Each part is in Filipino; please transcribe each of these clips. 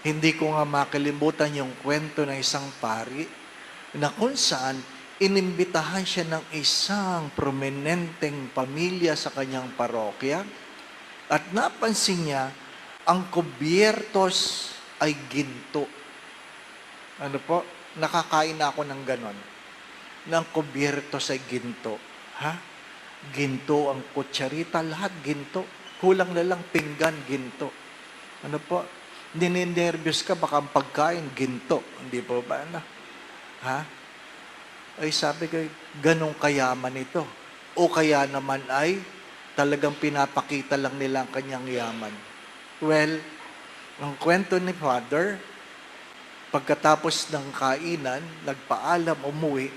Hindi ko nga makalimutan yung kwento ng isang pari na kung saan inimbitahan siya ng isang prominenteng pamilya sa kanyang parokya at napansin niya ang kubyertos ay ginto. Ano po? Nakakain na ako ng ganon. Ng kubyertos ay ginto. Ha? Ginto ang kutsarita, lahat ginto. Kulang na lang pinggan, ginto. Ano po? Ninenervyos ka, baka ang pagkain, ginto. Hindi po ba? Ano? Ha? Ay sabi ko, ganong kayaman ito. O kaya naman ay talagang pinapakita lang nila ang kanyang yaman. Well, ang kwento ni Father, pagkatapos ng kainan, nagpaalam, umuwi,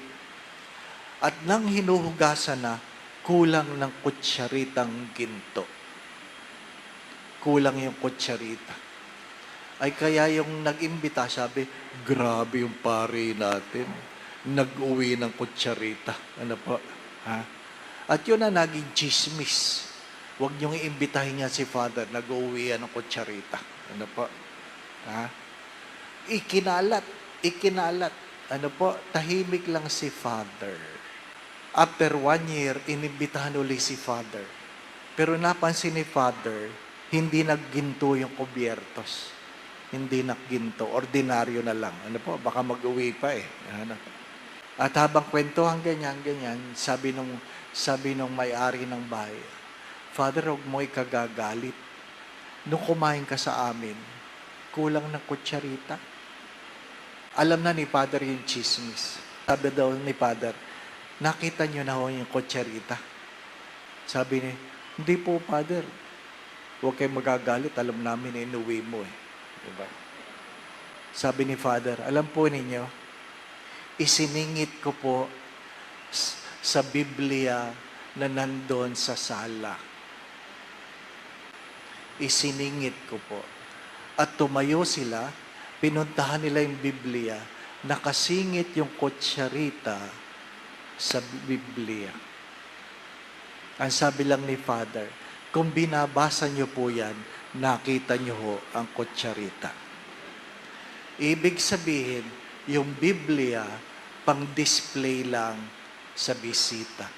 at nang hinuhugasan na, kulang ng kutsaritang ginto. Kulang yung kutsarita. Ay kaya yung nag-imbita, sabi, grabe yung pari natin. Nag-uwi ng kutsarita. Ano po? Ha? At yun na naging chismis. Huwag niyong iimbitahin niya si Father, nag-uwi ng kutsarita. Ano po? Ha? Ikinalat. Ano po? Tahimik lang si Father. After 1 year, inimbitahan uli si Father. Pero napansin ni Father, hindi nagginto yung kubyertos. Hindi nagginto. Ordinaryo na lang. Ano po? Baka mag-uwi pa eh. Ano? At habang kwentuhan ganyan, sabi nung may-ari ng bahay, Father, huwag mo ikagagalit. Nung kumain ka sa amin, kulang ng kutsarita. Alam na ni Father yung chismis. Sabi daw ni Father, nakita niyo na ho yung kutsarita. Sabi niya, hindi po, Father. Huwag kayong magagalit. Alam namin, inuwi mo eh. Diba? Sabi ni Father, alam po ninyo, isiningit ko po sa Biblia na nandun sa sala. Isiningit ko po. At tumayo sila, pinuntahan nila yung Biblia, nakasingit yung kutsarita sa Biblia. Ang sabi lang ni Father, kung binabasa niyo po yan, nakita niyo ho ang kutsarita. Ibig sabihin, yung Biblia, pang-display lang sa bisita.